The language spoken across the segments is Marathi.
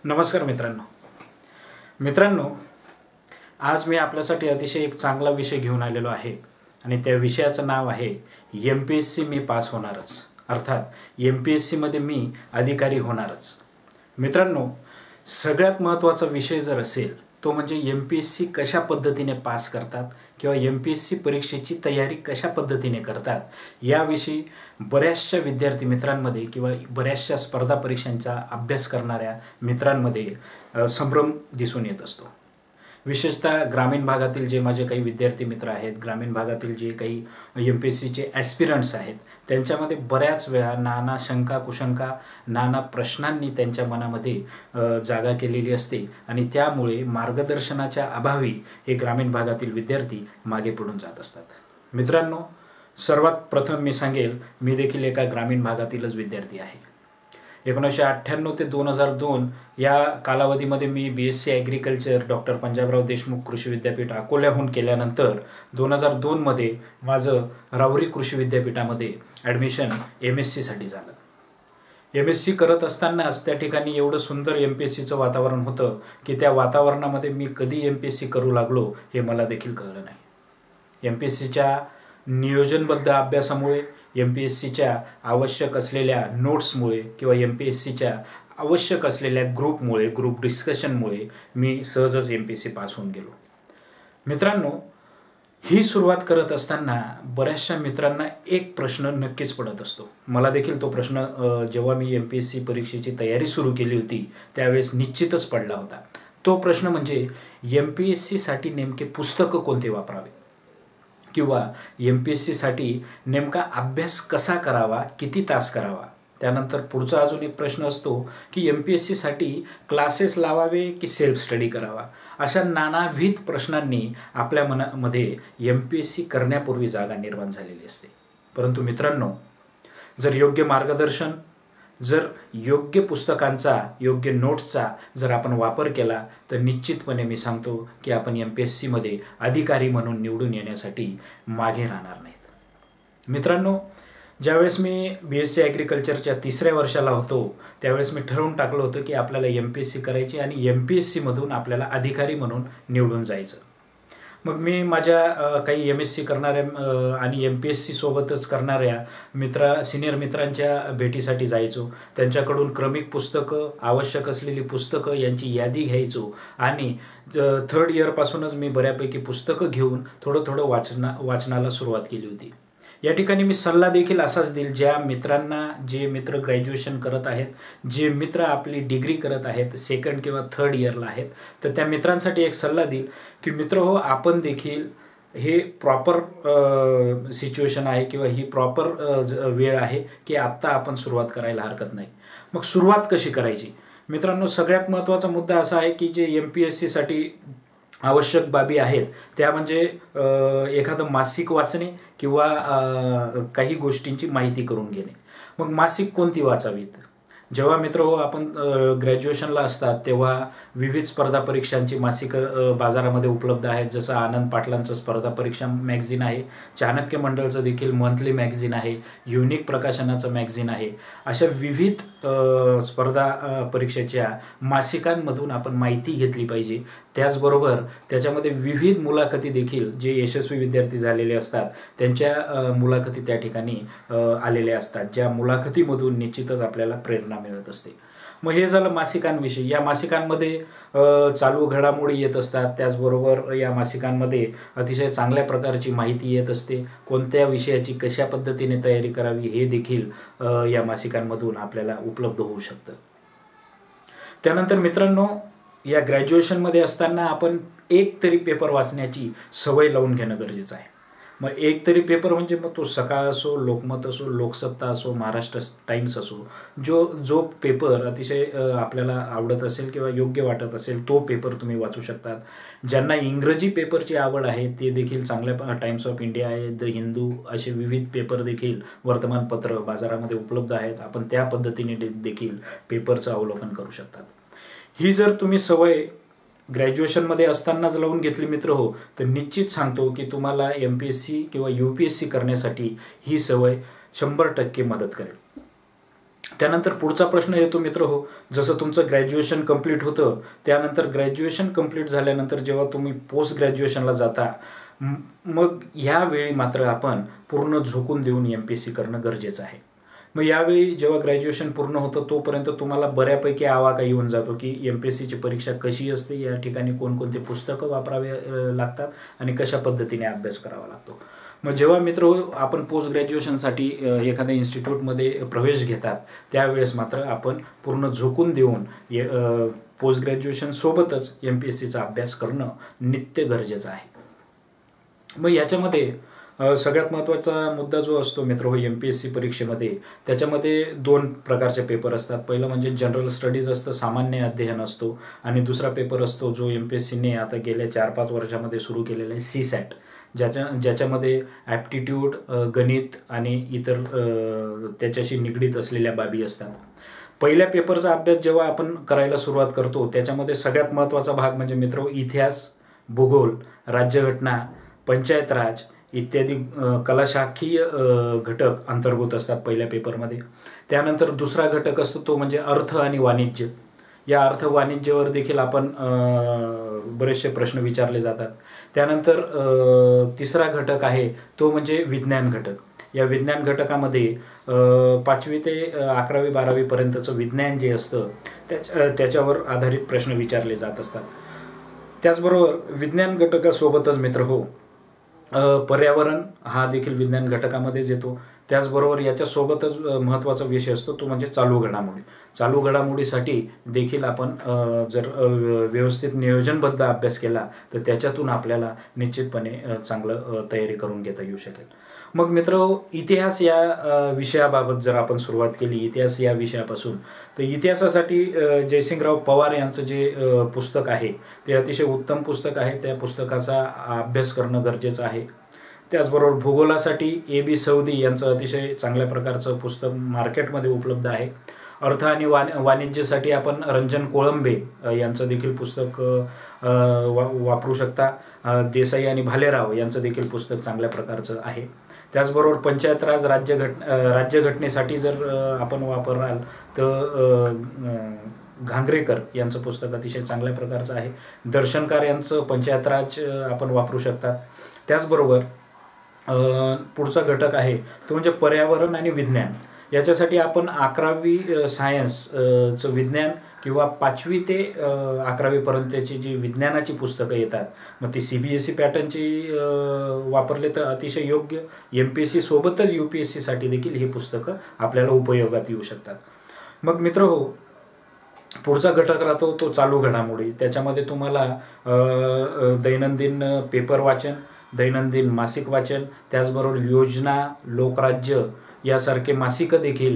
नमस्कार मित्रांनो, आज मी आपल्यासाठी अतिशय एक चांगला विषय घेऊन आलेलो आहे आणि त्या विषयाचं नाव आहे MPSC मी पास होणारच, अर्थात MPSC मध्ये मी अधिकारी होणारच। मित्रांनो, सगळ्यात महत्त्वाचा विषय जर असेल तो म्हणजे MPSC कशा पद्धतीने पास करतात किंवा MPSC परीक्षेची तयारी कशा पद्धतीने करतात याविषयी बऱ्याचशा विद्यार्थी मित्रांमध्ये किंवा बऱ्याचशा स्पर्धा परीक्षांचा अभ्यास करणाऱ्या मित्रांमध्ये संभ्रम दिसून येत असतो। विशेषतः ग्रामीण भागातील जे माझे काही विद्यार्थी मित्र आहेत, ग्रामीण भागातील जे काही MPSCचे ॲस्पिरंट्स आहेत, त्यांच्यामध्ये बऱ्याच वेळा नाना शंका कुशंका नाना प्रश्नांनी त्यांच्या मनामध्ये जागा केलेली असते आणि त्यामुळे मार्गदर्शनाच्या अभावी हे ग्रामीण भागातील विद्यार्थी मागे पडून जात असतात। मित्रांनो, सर्वात प्रथम मी सांगेल, मी देखील एका ग्रामीण भागातीलच विद्यार्थी आहे। 1998 ते 2002 या कालावधीमध्ये मी BSc agriculture doctor Panjabrao Deshmukh कृषी विद्यापीठ अकोल्याहून केल्यानंतर 2002 मध्ये माझं राहुरी कृषी विद्यापीठामध्ये ॲडमिशन MSc साठी झालं। MSc करत असतानाच त्या ठिकाणी एवढं सुंदर MPSCचं वातावरण होतं की त्या वातावरणामध्ये मी कधी MPSC करू लागलो हे मला देखील कळलं नाही। MPSCच्या नियोजनबद्ध अभ्यासामुळे, MPSCच्या आवश्यक असलेल्या नोट्समुळे किंवा MPSCच्या आवश्यक असलेल्या ग्रुप डिस्कशनमुळे मी सहजच MPSC पास होऊन गेलो। मित्रांनो, ही सुरुवात करत असताना बऱ्याचशा मित्रांना एक प्रश्न नक्कीच पडत असतो। मला देखील तो प्रश्न जेव्हा मी MPSC परीक्षेची तयारी सुरू केली होती त्यावेळेस निश्चितच पडला होता। तो प्रश्न म्हणजे MPSC साठी नेमके पुस्तक कोणते वापरावे किंवा MPSC साठी नेमका अभ्यास कसा करावा, किती तास करावा। त्यानंतर पुढचा अजून एक प्रश्न असतो की MPSC साठी क्लासेस लावावे की सेल्फ स्टडी करावा। अशा नानाविध प्रश्नांनी आपल्या मनामध्ये MPSC करण्यापूर्वी जागा निर्माण झालेली असते। परंतु मित्रांनो, जर योग्य मार्गदर्शन, जर योग्य पुस्तकांचा, योग्य नोट्सचा जर आपण वापर केला तर निश्चितपणे मी सांगतो की आपण MPSC मध्ये अधिकारी म्हणून निवडून येण्यासाठी मागे राहणार नाहीत। मित्रांनो, ज्यावेळेस मी BSc ॲग्रिकल्चरच्या 3ऱ्या वर्षाला होतो त्यावेळेस मी ठरवून टाकलं होतं की आपल्याला MPSC करायची आणि MPSC मधून आपल्याला अधिकारी म्हणून निवडून जायचं। मग मी माझ्या काही MSc करणाऱ्या आणि MPSC सोबतच करणाऱ्या सिनियर मित्रांच्या भेटीसाठी जायचो। त्यांच्याकडून क्रमिक पुस्तकं, आवश्यक असलेली पुस्तकं यांची यादी घ्यायचो आणि 3rd इयरपासूनच मी बऱ्यापैकी पुस्तकं घेऊन थोडं वाचनाला सुरुवात केली होती। या ठिकाणी मी सल्ला देखील असाच देईल, ज्या मित्रांना, जे मित्र ग्रॅज्युएशन करत आहेत, जे मित्र आपली डिग्री करत आहेत, 2nd किंवा 3rd इयरला आहेत, तर त्या मित्रांसाठी एक सल्ला देईल की मित्र हो, आपण देखील हे प्रॉपर सिच्युएशन आहे किंवा ही प्रॉपर वेळ आहे की आत्ता आपण सुरुवात करायला हरकत नाही। मग सुरुवात कशी करायची? मित्रांनो, सगळ्यात महत्त्वाचा मुद्दा असा आहे की जे MPSC साठी आवश्यक बाबी आहेत त्या म्हणजे एखादं मासिक वाचणे किंवा काही गोष्टींची माहिती करून घेणे। मग मासिक कोणती वाचावीत? जेव्हा मित्र हो आपण ग्रॅज्युएशनला असतात तेव्हा विविध स्पर्धा परीक्षांची मासिकं बाजारामध्ये उपलब्ध आहेत। जसं आनंद पाटलांचं स्पर्धा परीक्षा मॅगझिन आहे, चाणक्य मंडळचं देखील मंथली मॅगझिन आहे, युनिक प्रकाशनाचं मॅगझिन आहे। अशा विविध स्पर्धा परीक्षेच्या मासिकांमधून आपण माहिती घेतली पाहिजे। त्याचबरोबर त्याच्यामध्ये विविध मुलाखती देखील, जे यशस्वी विद्यार्थी झालेले असतात त्यांच्या मुलाखती त्या ठिकाणी आलेल्या असतात, ज्या मुलाखतीमधून निश्चितच आपल्याला प्रेरणा मिळत असते। मग हे झालं मासिकांविषयी। या मासिकांमध्ये चालू घडामोडी येत असतात, त्याचबरोबर या मासिकांमध्ये अतिशय चांगल्या प्रकारची माहिती येत असते। कोणत्या विषयाची कशा पद्धतीने तयारी करावी हे देखील या मासिकांमधून आपल्याला उपलब्ध होऊ शकतं। त्यानंतर मित्रांनो, या ग्रॅज्युएशनमध्ये असताना आपण एक तरी पेपर वाचण्याची सवय लावून घेणं गरजेचं आहे। मग एक तरी पेपर म्हणजे मग तो सकाळ असो, लोकमत असो, लोकसत्ता असो, महाराष्ट्र टाइम्स असो, जो पेपर अतिशय आपल्याला आवडत असेल किंवा योग्य वाटत असेल तो पेपर तुम्ही वाचू शकतात। ज्यांना इंग्रजी पेपरची आवड आहे ते देखील चांगल्या टाइम्स ऑफ इंडिया आहे, द हिंदू, असे विविध पेपर देखील वर्तमानपत्र बाजारामध्ये उपलब्ध आहेत। आपण त्या पद्धतीने देखील पेपरचं अवलोकन करू शकतात। ही जर तुम्ही सवय ग्रॅज्युएशनमध्ये असतानाच लावून घेतली मित्र हो, तर निश्चित सांगतो की तुम्हाला MPSC किंवा UPSC करण्यासाठी ही सवय 100% मदत करेल। त्यानंतर पुढचा प्रश्न येतो मित्र हो, जसं तुमचं ग्रॅज्युएशन कंप्लीट होतं, त्यानंतर ग्रॅज्युएशन कंप्लीट झाल्यानंतर जेव्हा तुम्ही पोस्ट ग्रॅज्युएशनला जाता, मग यावेळी मात्र आपण पूर्ण झोकून देऊन MPSC करणं गरजेचं आहे. मग यावेळी जेव्हा ग्रॅज्युएशन पूर्ण होतं तोपर्यंत तुम्हाला बऱ्यापैकी आवाका येऊन जातो की MPSCची परीक्षा कशी असते, या ठिकाणी कोणकोणते पुस्तकं वापरावे लागतात आणि कशा पद्धतीने अभ्यास करावा लागतो. मग जेव्हा मित्र आपण पोस्ट ग्रॅज्युएशनसाठी एखाद्या इन्स्टिट्यूटमध्ये प्रवेश घेतात, त्यावेळेस मात्र आपण पूर्ण झोकून देऊन पोस्ट ग्रॅज्युएशनसोबतच MPSCचा अभ्यास करणं नित्य गरजेचं आहे. मग याच्यामध्ये सगळ्यात महत्त्वाचा मुद्दा जो असतो मित्र हो MPSC परीक्षेमध्ये, त्याच्यामध्ये 2 प्रकारचे पेपर असतात. पहिलं म्हणजे जनरल स्टडीज असतं, सामान्य अध्ययन असतो, आणि दुसरा पेपर असतो जो MPSCने आता गेल्या 4-5 वर्षामध्ये सुरू केलेला आहे, CSAT, ज्याच्यामध्ये ॲप्टिट्यूड, गणित आणि इतर त्याच्याशी निगडीत असलेल्या बाबी असतात. पहिल्या पेपरचा अभ्यास जेव्हा आपण करायला सुरुवात करतो, त्याच्यामध्ये सगळ्यात महत्त्वाचा भाग म्हणजे मित्र इतिहास, भूगोल, राज्यघटना, पंचायत राज इत्यादी कलाशाखीय घटक अंतर्भूत असतात पहिल्या पेपरमध्ये. त्यानंतर दुसरा घटक असतो तो म्हणजे अर्थ आणि वाणिज्य. या अर्थ वाणिज्यावर देखील आपण बरेचसे प्रश्न विचारले जातात. त्यानंतर तिसरा घटक आहे तो म्हणजे विज्ञान घटक. या विज्ञान घटकामध्ये 5वी ते 11वी 12वी पर्यंतचं विज्ञान जे असतं त्याच्यावर आधारित प्रश्न विचारले जात असतात. त्याचबरोबर विज्ञान घटकासोबतच मित्र हो पर्यावरण हा देखील विज्ञान घटकामध्येच येतो. त्याचबरोबर याच्यासोबतच महत्त्वाचा विषय असतो तो म्हणजे चालू घडामोडी. चालू घडामोडीसाठी देखील आपण जर व्यवस्थित नियोजनबद्ध अभ्यास केला तर त्याच्यातून आपल्याला निश्चितपणे चांगलं तयारी करून घेता येऊ शकेल. मग मित्र इतिहास या विषयाबाबत जर आपण सुरुवात केली, इतिहास या विषयापासून, तर इतिहासासाठी जयसिंगराव पवार यांचं जे पुस्तक आहे ते अतिशय उत्तम पुस्तक आहे. त्या पुस्तकाचा अभ्यास करणं गरजेचं आहे. त्याचबरोबर भूगोलासाठी A.B. सौदी यांचं अतिशय चांगल्या प्रकारचं पुस्तक मार्केटमध्ये उपलब्ध आहे. अर्थ आणि वाणिज्यासाठी आपण रंजन कोळंबे यांचं देखील पुस्तक वापरू शकता. देसाई आणि भालेराव यांचं देखील पुस्तक चांगल्या प्रकारचं आहे. त्याचबरोबर पंचायत राज राज्यघटनेसाठी जर आपण वापराल तर घांगरेकर यांचं पुस्तक अतिशय चांगल्या प्रकारचं आहे. दर्शनकार यांचं पंचायत राज आपण वापरू शकतात. त्याचबरोबर पुढचा घटक आहे तो म्हणजे पर्यावरण आणि विज्ञान. याच्यासाठी आपण 11वी सायन्सचं विज्ञान किंवा 5वी ते 11वी पर्यंतची जी विज्ञानाची पुस्तकं येतात, मग ती CBSE पॅटर्नची वापरले तर अतिशय योग्य. MPSC सोबतच UPSCसाठी देखील ही पुस्तकं आपल्याला उपयोगात येऊ शकतात. मग मित्र हो पुढचा घटक राहतो तो चालू घडामोडी. त्याच्यामध्ये तुम्हाला दैनंदिन पेपर वाचन, दैनंदिन मासिक वाचन, त्याचबरोबर योजना, लोकराज्य यासारखे मासिकं देखील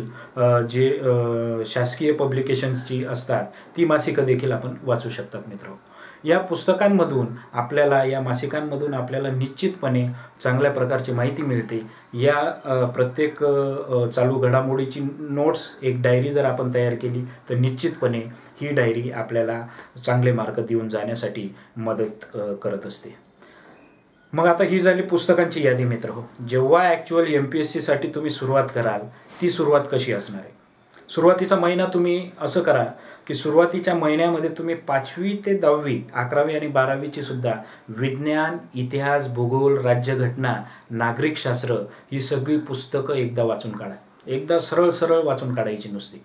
जे शासकीय पब्लिकेशन्सची असतात ती मासिकं देखील आपण वाचू शकतात मित्र. या पुस्तकांमधून आपल्याला, या मासिकांमधून आपल्याला निश्चितपणे चांगल्या प्रकारची माहिती मिळते. या प्रत्येक चालू घडामोडीची नोट्स, एक डायरी जर आपण तयार केली तर निश्चितपणे ही डायरी आपल्याला चांगले मार्क देऊन जाण्यासाठी मदत करत असते. मग आता ही झाली पुस्तकांची यादी मित्र हो. जेव्हा ॲक्च्युअल MPSCसाठी तुम्ही सुरुवात कराल, ती सुरुवात कशी असणार आहे? सुरुवातीचा महिना तुम्ही असं करा की सुरुवातीच्या महिन्यामध्ये तुम्ही 5वी ते 10वी, 11वी आणि 12वीची सुद्धा विज्ञान, इतिहास, भूगोल, राज्यघटना, नागरिकशास्त्र ही सगळी पुस्तकं एकदा वाचून काढा. एकदा सरळ वाचून काढायची नुसती.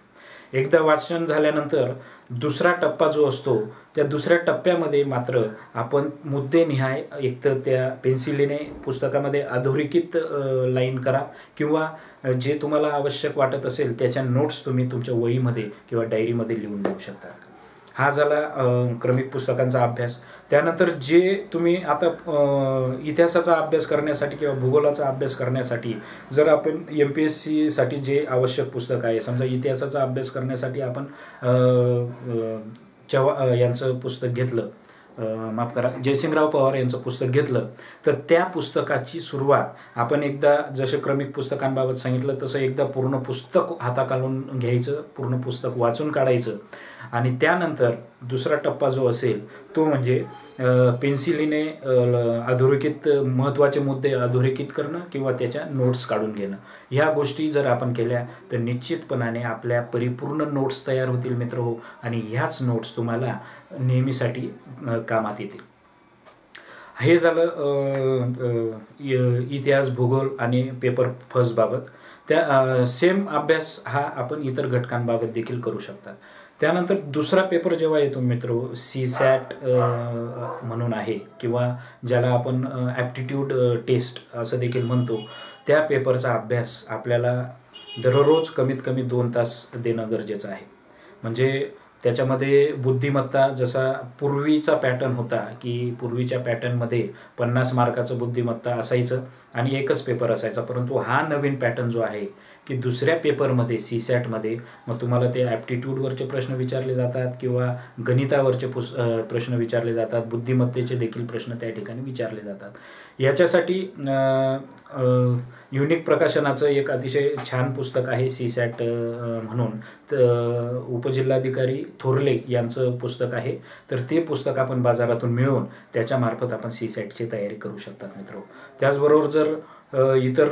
एकदा वाचन झाल्यानंतर दुसरा टप्पा जो असतो त्या दुसऱ्या टप्प्यामध्ये मात्र आपण मुद्देनिहाय एकतर त्या पेन्सिलीने पुस्तकामध्ये अधोरेखित लाईन करा किंवा जे तुम्हाला आवश्यक वाटत असेल त्याच्या नोट्स तुम्ही तुमच्या वहीमध्ये किंवा डायरीमध्ये लिहून देऊ शकता. हा झाला क्रमिक पुस्तकांचा अभ्यास. त्यानंतर जे तुम्ही आता इतिहासाचा अभ्यास करण्यासाठी किंवा भूगोलाचा अभ्यास करण्यासाठी जर आपण MPSCसाठी जे आवश्यक पुस्तक आहे, समजा इतिहासाचा अभ्यास करण्यासाठी आपण यांचं पुस्तक घेतलं, माफ करा, जयसिंगराव पवार यांचं पुस्तक घेतलं, तर त्या पुस्तकाची सुरुवात आपण एकदा जसे क्रमिक पुस्तकांबाबत सांगितलं तसं एकदा पूर्ण पुस्तक हाताखालून घ्यायचं, पूर्ण पुस्तक वाचून काढायचं आणि त्यानंतर दुसरा टप्पा जो असेल तो म्हणजे पेन्सिलीने अधोरेखित महत्त्वाचे मुद्दे अधोरेखित करणं किंवा त्याच्या नोट्स काढून घेणं. ह्या गोष्टी जर आपण केल्या तर निश्चितपणाने आपल्या परिपूर्ण नोट्स तयार होतील मित्र हो, आणि ह्याच नोट्स तुम्हाला नेहमीसाठी कामात येतील. हे झालं इतिहास, भूगोल आणि पेपर फर्स्टबाबत. त्या सेम अभ्यास हा आपण इतर घटकांबाबत देखील करू शकता. त्यानंतर दुसरा पेपर जेव्हा येतो मित्र, CSAT म्हणून आहे किंवा ज्याला आपण ॲप्टिट्यूड टेस्ट असं देखील म्हणतो, त्या पेपरचा अभ्यास आपल्याला दररोज कमीत कमी 2 तास देणं गरजेचं आहे. म्हणजे त्याच्यामध्ये बुद्धिमत्ता, जसा पूर्वीचा पॅटर्न होता की पूर्वीच्या पॅटर्नमध्ये 50 मार्काचं बुद्धिमत्ता असायचं आणि एकच पेपर असायचा, परंतु हा नवीन पॅटर्न जो आहे की दुसऱ्या पेपरमध्ये CSATमध्ये मग तुम्हाला ते ॲप्टिट्यूडवरचे प्रश्न विचारले जातात किंवा गणितावरचे प्रश्न विचारले जातात, बुद्धिमत्तेचे देखील प्रश्न त्या ठिकाणी विचारले जातात. याच्यासाठी युनिक प्रकाशनाचं एक अतिशय छान पुस्तक आहे CSAT म्हणून, उपजिल्हाधिकारी थोरले यांचं पुस्तक आहे. तर ते पुस्तक आपण बाजारातून मिळवून त्याच्यामार्फत आपण CSATची तयारी करू शकतात मित्र. त्याचबरोबर जर इतर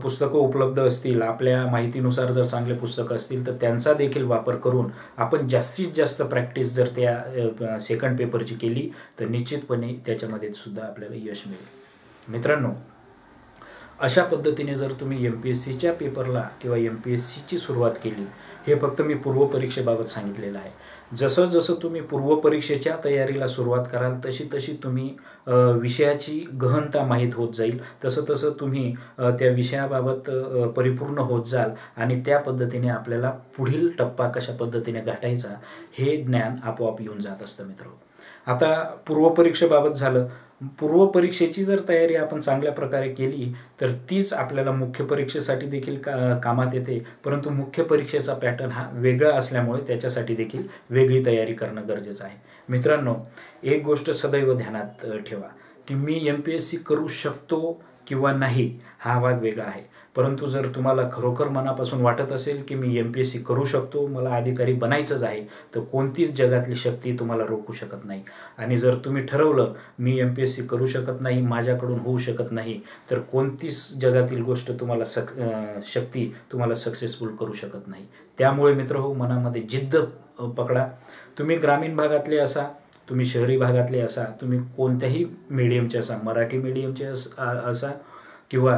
पुस्तकं उपलब्ध असतील, आपल्या माहितीनुसार जर चांगले पुस्तकं असतील तर त्यांचा देखील वापर करून आपण जास्तीत जास्त प्रॅक्टिस जर त्या सेकंड पेपरची केली तर निश्चितपणे त्याच्यामध्ये सुद्धा आपल्याला यश मिळेल. मित्रांनो, अशा पद्धतीने जर तुम्ही MPSCच्या पेपरला किंवा MPSCची सुरुवात केली, हे फक्त मी पूर्वपरीक्षेबाबत सांगितलेलं आहे. जसं जसं तुम्ही पूर्वपरीक्षेच्या तयारीला सुरुवात कराल तशी तशी तुम्ही विषयाची गहनता माहीत होत जाईल, तसं तसं तुम्ही त्या विषयाबाबत परिपूर्ण होत जाल आणि त्या पद्धतीने आपल्याला पुढील टप्पा कशा पद्धतीने गाठायचा हे ज्ञान आपोआप येऊन जात असतं मित्र. आता पूर्वपरीक्षेबाबत झालं. पूर्वपरीक्षेची जर तयारी आपण चांगल्या प्रकारे केली तर तीच आपल्याला मुख्य परीक्षेसाठी देखील कामात येते, परंतु मुख्य परीक्षेचा पॅटर्न हा वेगळा असल्यामुळे त्याच्यासाठी देखील वेगळी तयारी करणं गरजेचं आहे. मित्रांनो, एक गोष्ट सदैव ध्यानात ठेवा की मी MPSC करू शकतो किंवा नाही हा भाग वेगळा आहे, परंतु जर तुम्हाला खरोखर मनापासून वाटत असेल की मी MPSC करू शकतो, मला अधिकारी बनायचंच आहे, तर कोणतीच जगातली शक्ती तुम्हाला रोखू शकत नाही. आणि जर तुम्ही ठरवलं मी MPSC करू शकत नाही, माझ्याकडून होऊ शकत नाही, तर कोणतीच जगातील गोष्ट तुम्हाला शक्ती तुम्हाला सक्सेसफुल करू शकत नाही. त्यामुळे मित्रहो, मनामध्ये जिद्द पकडा. तुम्ही ग्रामीण भागातले असा, तुम्ही शहरी भागातले असा, तुम्ही कोणत्याही मीडियमचे असा, मराठी मीडियमचे असा किंवा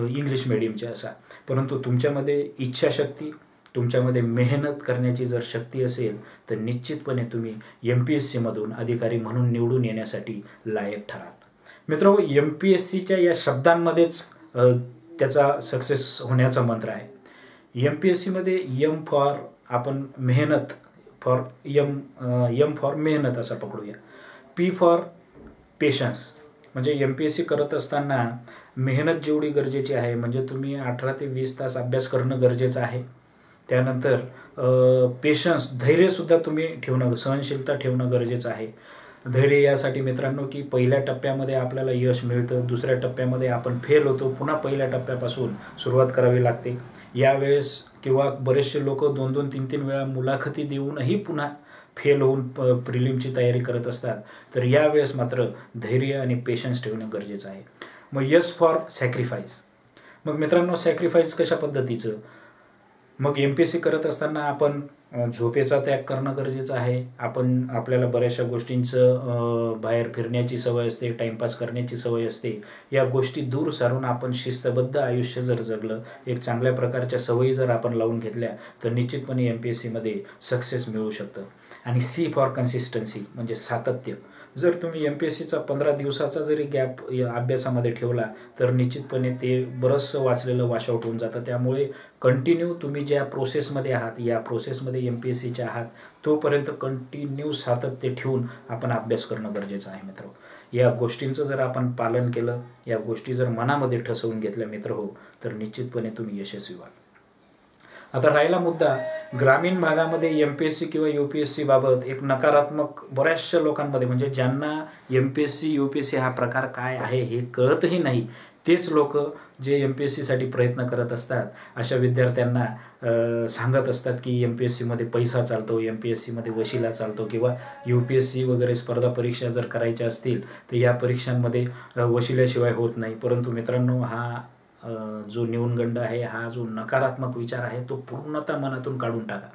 इंग्लिश मीडियमचे असा, परंतु तुमच्यामध्ये इच्छाशक्ती, तुमच्यामध्ये मेहनत करण्याची जर शक्ती असेल तर निश्चितपणे तुम्ही MPSCमधून अधिकारी म्हणून निवडून येण्यासाठी लायक ठराल. मित्र, MPSCच्या या शब्दांमध्येच त्याचा सक्सेस होण्याचा मंत्र आहे. MPSCमध्ये M फॉर आपण मेहनत, फॉर M फॉर मेहनत असा पकडूया. P फॉर पेशन्स, म्हणजे MPSC करत असताना मेहनत जेवढी गरजेची आहे, म्हणजे तुम्ही 18 ते 20 तास अभ्यास करणं गरजेचं आहे. त्यानंतर पेशन्स, धैर्यसुद्धा तुम्ही ठेवणं, सहनशीलता ठेवणं गरजेचं आहे. धैर्य यासाठी मित्रांनो की पहिल्या टप्प्यामध्ये आपल्याला यश मिळतं, दुसऱ्या टप्प्यामध्ये आपण फेल होतो, पुन्हा पहिल्या टप्प्यापासून सुरुवात करावी लागते. यावेळेस किंवा बरेचसे लोक 2-2, 3-3 वेळा मुलाखती देऊनही पुन्हा फेल होऊन प्रिलिमची तयारी करत असतात. तर यावेळेस मात्र धैर्य आणि पेशन्स ठेवणं गरजेचं आहे. मग S फॉर सॅक्रिफाईस. मग मित्रांनो, सॅक्रिफाईस कशा पद्धतीचं? मग MPSC करत असताना आपण झोपेचा त्याग करणं गरजेचं आहे. आपल्याला बऱ्याचशा गोष्टींचं बाहेर फिरण्याची सवय असते, टाईमपास करण्याची सवय असते. या गोष्टी दूर सारून आपण शिस्तबद्ध आयुष्य जर जगलं, एक चांगल्या प्रकारच्या सवयी जर आपण लावून घेतल्या तर निश्चितपणे MPSCमध्ये सक्सेस मिळू शकतं. आणि C फॉर कन्सिस्टन्सी, म्हणजे सातत्य. जर तुम्ही MPSCचा 15 दिवसाचा जरी गॅप अभ्यासामध्ये ठेवला तर निश्चितपणे ते बरंचसं वाचलेलं वॉशआउट होऊन जातं. त्यामुळे कंटिन्यू तुम्ही ज्या प्रोसेसमध्ये आहात, या प्रोसेसमध्ये MPSCच्या आहात, तोपर्यंत कंटिन्यू सातत्य ठेवून आपण अभ्यास करणं गरजेचं आहे मित्र. या गोष्टींचं जर आपण पालन केलं, या गोष्टी जर मनामध्ये ठसवून घेतल्या मित्र हो, तर निश्चितपणे तुम्ही यशस्वी व्हाल. आता राहिला मुद्दा ग्रामीण भागामध्ये MPSC किंवा UPSC बाबत एक नकारात्मक बऱ्याचशा लोकांमध्ये, म्हणजे ज्यांना MPSC UPSC हा प्रकार काय आहे हे कळतही नाही, तेच लोक जे MPSC साठी प्रयत्न करत असतात अशा विद्यार्थ्यांना सांगत असतात की MPSC मध्ये पैसा चालतो, MPSC मध्ये वशिला चालतो, किंवा UPSC वगैरे स्पर्धा परीक्षा जर करायच्या असतील तर या परीक्षांमध्ये वशिल्याशिवाय होत नाही. परंतु मित्रांनो, हा जो न्यूनगंड आहे, हा जो नकारात्मक विचार आहे, तो पूर्णतः मनातून काढून टाका.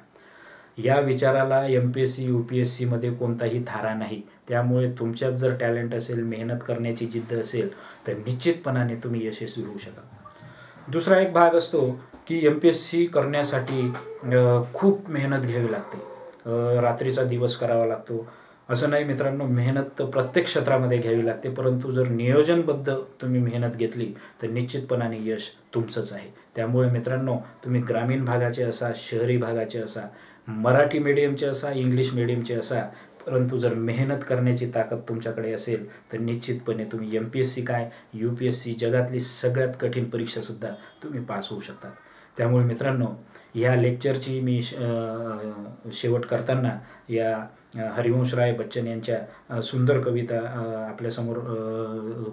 या विचाराला MPSC UPSC मध्ये कोणताही थारा नाही. त्यामुळे तुमच्यात जर टॅलेंट असेल, मेहनत करण्याची जिद्द असेल तर निश्चितपणाने तुम्ही यशस्वी होऊ शकाल. दुसरा एक भाग असतो की MPSC करण्यासाठी खूप मेहनत घ्यावी लागते, रात्रीचा दिवस करावा लागतो. असं नाही मित्रांनो, मेहनत तर प्रत्येक क्षेत्रामध्ये घ्यावी लागते, परंतु जर नियोजनबद्ध तुम्ही मेहनत घेतली तर निश्चितपणाने यश तुमचंच आहे. त्यामुळे मित्रांनो, तुम्ही ग्रामीण भागाचे असा, शहरी भागाचे असा, मराठी मीडियमचे असा, इंग्लिश मीडियमचे असा, परंतु जर मेहनत करण्याची ताकद तुमच्याकडे असेल तर निश्चितपणे तुम्ही MPSC काय, UPSC जगातली सगळ्यात कठीण परीक्षासुद्धा तुम्ही पास होऊ शकतात. त्यामुळे मित्रांनो, ह्या लेक्चरची मी शेवट करताना या हरिवंशराय बच्चन यांच्या सुंदर कविता आपल्यासमोर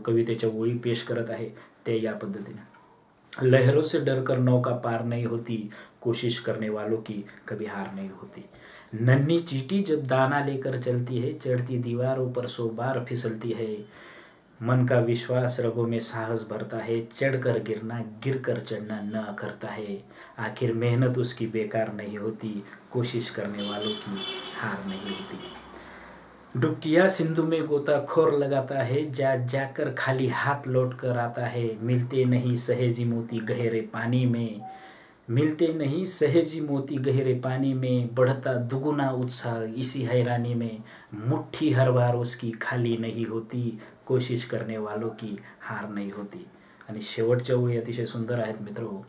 कवितेच्या ओळी पेश करत आहे. ते या पद्धतीने: लहरों से डर कर नौका पार नहीं होती, कोशिश करने वालों की कभी हार नहीं होती. नन्ही चींटी जब दाना लेकर चलती है, चढ़ती दीवारों पर 100 बार फिसलती है. मन का विश्वास रगों में साहस भरता है, चढ़कर गिरना गिरकर चढ़ना न करता है. आखिर मेहनत उसकी बेकार नहीं होती, कोशिश करने वालों की हार नहीं होती. डुबकिया सिंधु में गोताखोर लगाता है, जा जाकर खाली हाथ लौट कर आता है. मिलते नहीं सहेजी मोती गहरे पानी में, मिलते नहीं सहेजी मोती गहरे पानी में. बढ़ता दुगुना उत्साह इसी हैरानी में, मुट्ठी हर बार उसकी खाली नहीं होती, कोशिश करने वालों की हार नहीं होती. आणि शेवटच्या ओळी अतिशय सुंदर आहेत मित्रो.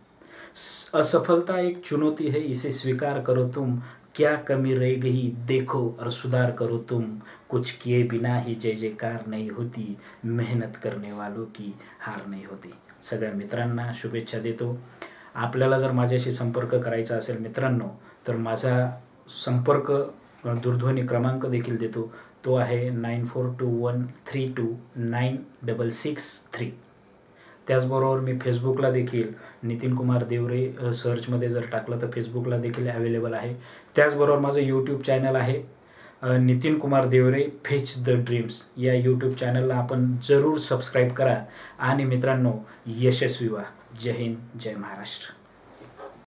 असफलता एक चुनौती है, इसे स्वीकार करो तुम. क्या कमी रह गई देखो और सुधार करो तुम. कुछ किए बिना ही जय जयकार नहीं होती, मेहनत करने वालों की हार नहीं होती. सगळ्या मित्रांना शुभेच्छा देतो. आपल्याला जर माझ्याशी संपर्क करायचा असेल मित्रांनो, तर माझा संपर्क दूरध्वनी क्रमांक देखील देतो. तो आहे 9421329663. त्याचबरोबर मी फेसबुकला देखील नितीन कुमार देवरे सर्चमध्ये जर टाकलं तर फेसबुकला देखील अवेलेबल आहे. त्याचबरोबर माझं यूट्यूब चॅनल आहे Nitin Kumar Devre fetch the dreams. या यूट्यूब चॅनलला आपण जरूर सबस्क्राईब करा आणि मित्रांनो, यशस्वी व्हा. जय हिंद, जय महाराष्ट्र.